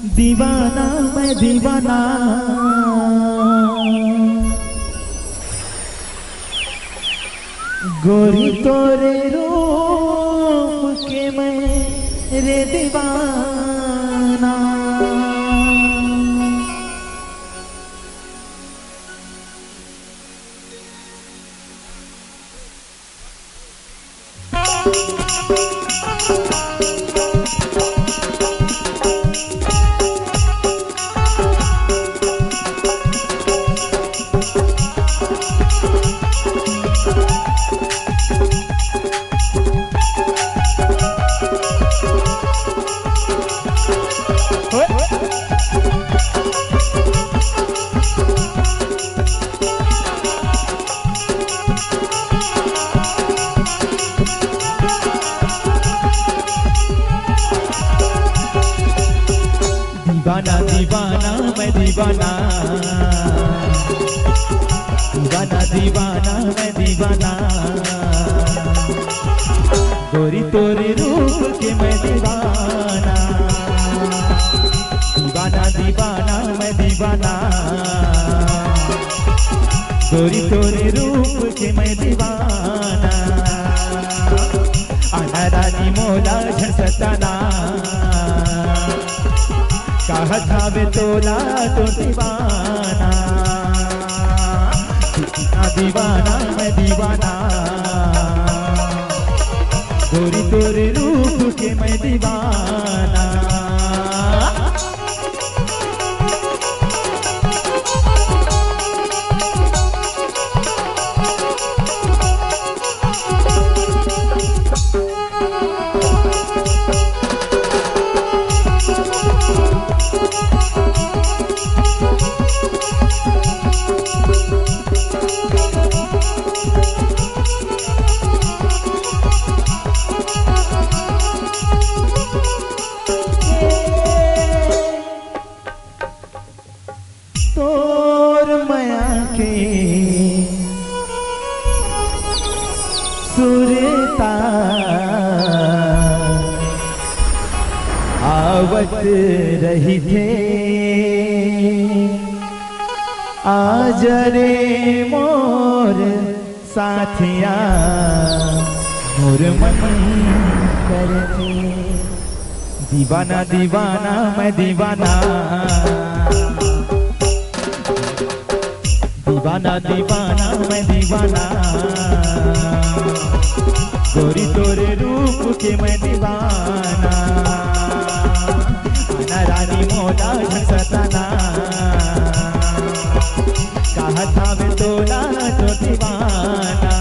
दीवाना मैं दीवाना, गोरी तोरे रूप के मैं रे दीवाना। दीवाना दीवाना मैं दीवाना, दीवाना दीवाना मैं दीवाना, गोरी तोरे रूप के मैं दीवाना। दीवाना दीवाना मैं दीवाना, गोरी तोरे रूप के मैं दीवाना। आना रानी मोला झसताना, कहा था वे तोला तो दीवाना। दीवाना मैं दीवाना, गोरी तोरे रूप के मैं दीवाना। तोर माया के सुरता आवत रही थे, आज रे मोर साथिया मोर मन करते। दीवाना दीवाना मैं दीवाना, दीवाना दीवाना मैं दीवाना, गोरी तोरे रूप के मैं दीवाना। आना रानी मोला झसताना, कहा था मैं तोला तो दीवाना।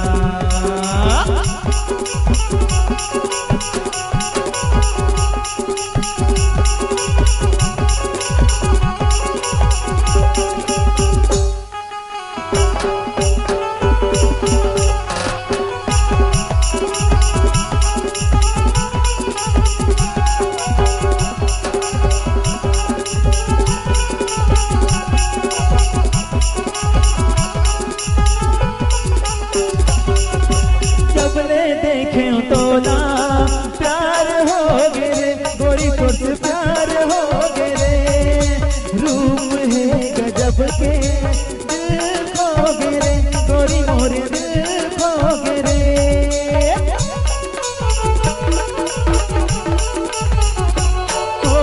देखे तोला प्यार हो गे रे, गोरी तो से प्यार हो गे रे। रूप है गजब के दिल खो गे रे, गोरी मोरे दिल खो गे रे। ओ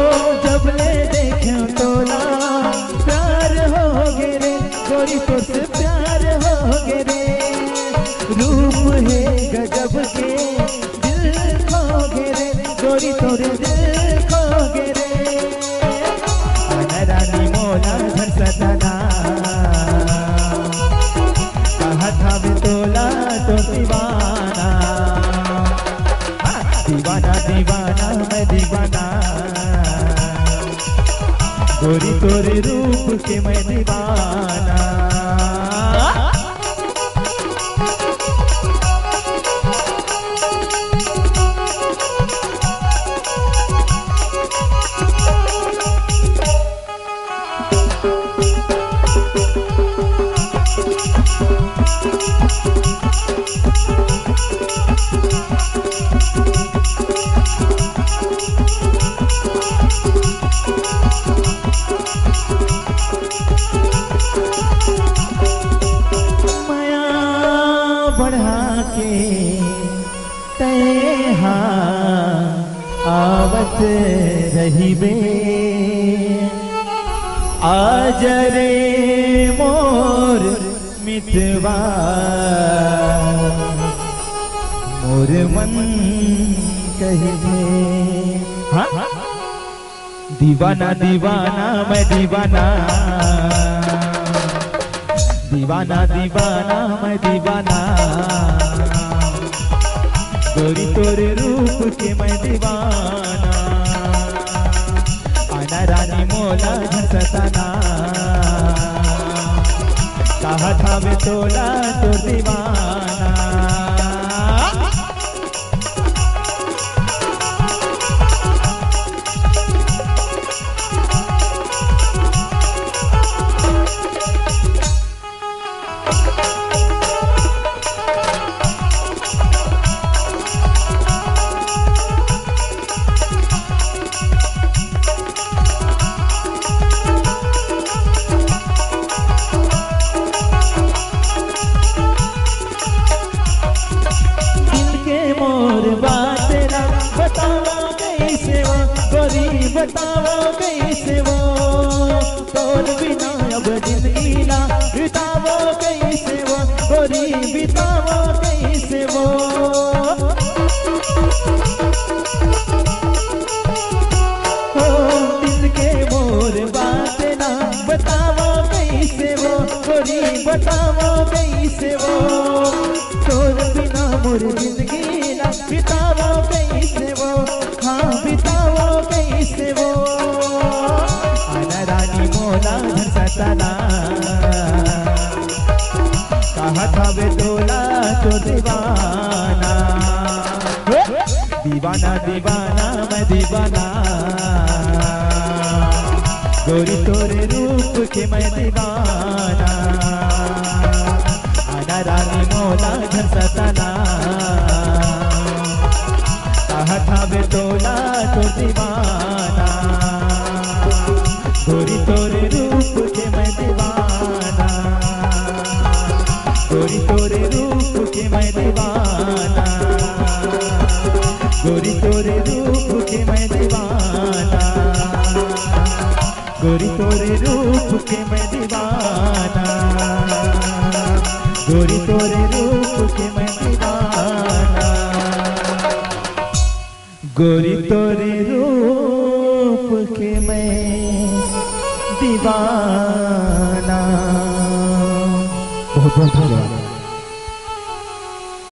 जब ले देखे तोला प्यार हो गे रे, गोरी तो से प्यार हो गे रे। रूप है गजब के दिल खो गे रे, गोरी तोरे दिल खो गे रे। आना रानी मोला झसताना, कहा था वे तोला तो दीवाना। दीवाना दीवाना मैं दीवाना, गोरी तोरे रूप के मैं दीवाना। बढ़ा के तैहा आवत रही बे। आज रे मोर मितवा मोर मन कहे। हाँ दीवाना दीवाना मैं दीवाना, दीवाना दीवाना मैं दीवाना, गोरी तोरे रूप के मैं दीवाना। आना रानी मोला सताना, कहा था मैं तोला तो दीवाना। बताओ कैसे वो तोर बिना अब जिंदगी ना बिताओ कैसे वो गोरी बिताओ कैसे वो। हो दिल के मोर बात ना बताओ कैसे वो गोरी बताओ कैसे वो तोर बिना मोर जिंदगी ना बिताओ कैसे वो। हाँ बिताओ कैसे वो। आना रानी मोला सताना, कहा था वे तोला तो दीवाना। दीवाना दीवाना मैं दीवाना, गोरी तोरे रूप के मैं दीवाना। आना रानी मोला सताना, कहा था वे तोला तो दीवाना। गोरी तोरे रूप के मैं दीवाना, गोरी तोरे रूप के मैं दीवाना, गोरी तोरे रूप के मैं दीवाना, गोरी तोरे रूप के मैं दीवाना, गोरी तोरे रूप के मैं दीवाना, गोरी तोरे रूप के मैं दीवाना। बहुत बहुत धन्यवाद।